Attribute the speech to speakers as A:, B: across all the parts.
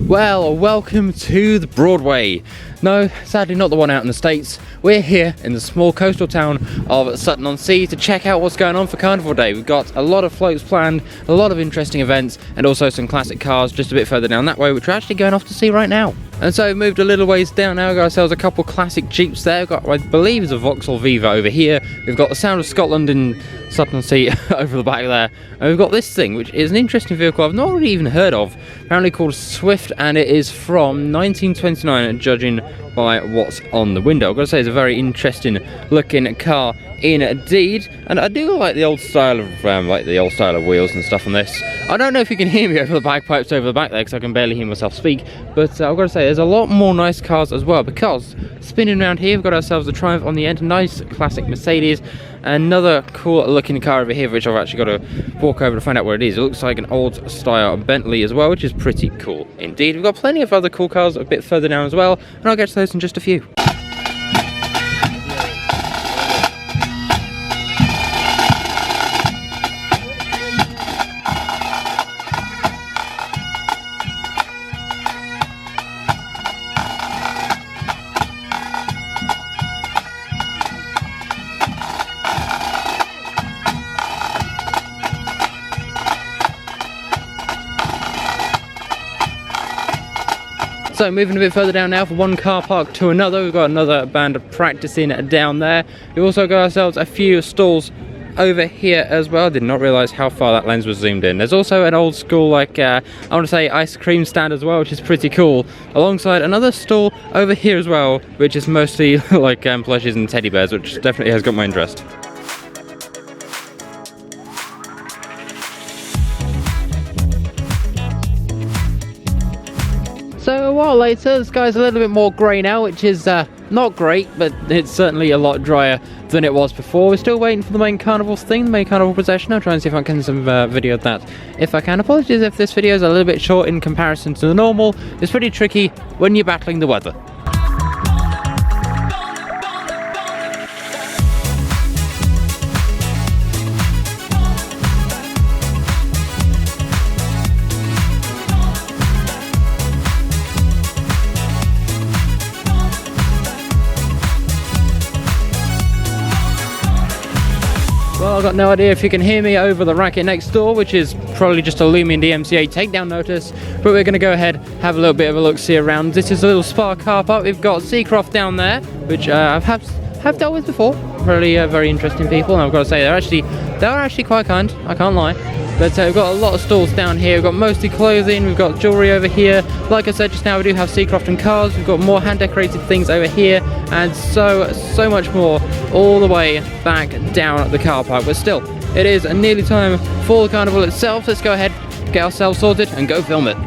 A: Well, welcome to the Broadway. No, sadly not the one out in the States. We're here in the small coastal town of Sutton-on-Sea to check out what's going on for Carnival Day. We've got a lot of floats planned, a lot of interesting events, and also some classic cars just a bit further down that way, which we're actually going off to see right now. And so we've moved a little ways down now. We've got ourselves a couple classic Jeeps there. We've got, I believe, it's a Vauxhall Viva over here. We've got the Sound of Scotland in Sutton-on-Sea over the back there. And we've got this thing, which is an interesting vehicle I've not really even heard of. Apparently called Swift, and it is from 1929, judging by what's on the window. I've got to say, it's a very interesting looking car indeed, and I do like the old style of wheels and stuff on this. I don't know if you can hear me over the bagpipes over the back there because I can barely hear myself speak, but I've got to say there's a lot more nice cars as well, because spinning around here we've got ourselves a Triumph on the end, a nice classic Mercedes, another cool looking car over here which I've actually got to walk over to find out where it is. It looks like an old style Bentley as well, which is pretty cool indeed. We've got plenty of other cool cars a bit further down as well, and I'll get to those in just a few. So moving a bit further down now from one car park to another, we've got another band practicing down there. We've also got ourselves a few stalls over here as well. I did not realise how far that lens was zoomed in. There's also an old school, I want to say, ice cream stand as well, which is pretty cool, alongside another stall over here as well, which is mostly like plushies and teddy bears, which definitely has got my interest. So a while later, the sky's a little bit more grey now, which is not great, but it's certainly a lot drier than it was before. We're still waiting for the main carnival thing, the main carnival procession. I'll try and see if I can get some video of that if I can. Apologies if this video is a little bit short in comparison to the normal. It's pretty tricky when you're battling the weather. Well, I've got no idea if you can hear me over the racket next door, which is probably just a looming DMCA takedown notice, but we're going to go ahead, have a little bit of a look-see around. This is a little spa car park. We've got Seacroft down there, which have dealt with before. Really very interesting people, and I've got to say they're actually quite kind, I can't lie. But we've got a lot of stalls down here. We've got mostly clothing, we've got jewellery over here. Like I said just now, we do have Seacroft and cars. We've got more hand-decorated things over here, and so much more all the way back down at the car park. But still, it is nearly time for the carnival itself. Let's go ahead, get ourselves sorted, and go film it.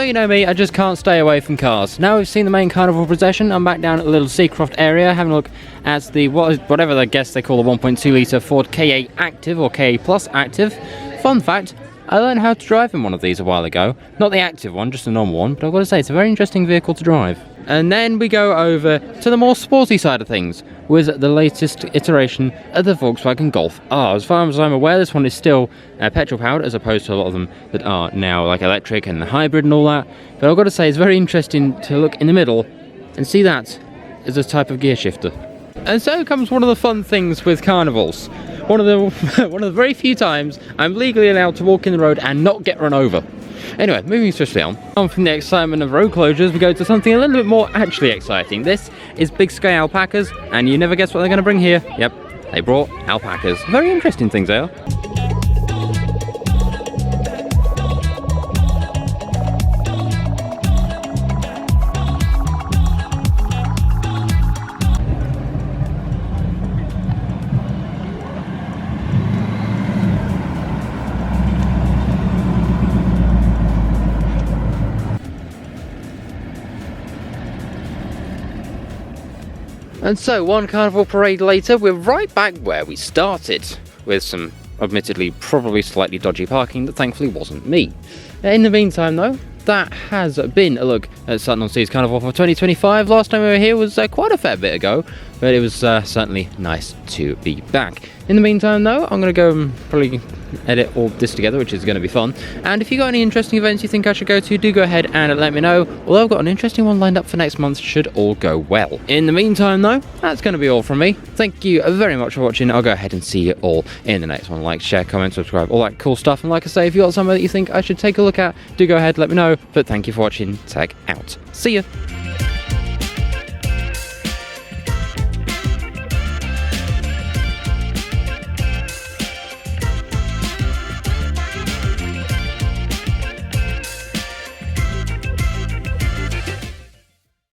A: you know me, I just can't stay away from cars. Now we've seen the main carnival procession, I'm back down at the little Seacroft area, having a look at the, whatever I guess they call the 1.2 litre Ford Ka Active, or Ka Plus Active. Fun fact, I learned how to drive in one of these a while ago. Not the active one, just a normal one, but I've got to say, it's a very interesting vehicle to drive. And then we go over to the more sporty side of things, with the latest iteration of the Volkswagen Golf R. As far as I'm aware, this one is still petrol powered, as opposed to a lot of them that are now like electric and hybrid and all that. But I've got to say, it's very interesting to look in the middle and see that as a type of gear shifter. And so comes one of the fun things with carnivals. One of the very few times I'm legally allowed to walk in the road and not get run over. Anyway, moving swiftly on from the excitement of road closures, we go to something a little bit more actually exciting. This is Big Sky alpacas, and you never guess what they're going to bring here. Yep, they brought alpacas. Very interesting things they are. And so, one carnival parade later, we're right back where we started, with some, admittedly, probably slightly dodgy parking that thankfully wasn't me. In the meantime though, that has been a look at Sutton-on-Sea's Carnival for 2025. Last time we were here was quite a fair bit ago, but it was certainly nice to be back. In the meantime though, I'm going to go and probably edit all this together, which is going to be fun. And if you've got any interesting events you think I should go to, do go ahead and let me know. Although I've got an interesting one lined up for next month, should all go well. In the meantime though, that's going to be all from me. Thank you very much for watching. I'll go ahead and see you all in the next one. Like, share, comment, subscribe, all that cool stuff. And like I say, if you've got somewhere that you think I should take a look at, do go ahead, let me know. But thank you for watching. Tag out. See ya.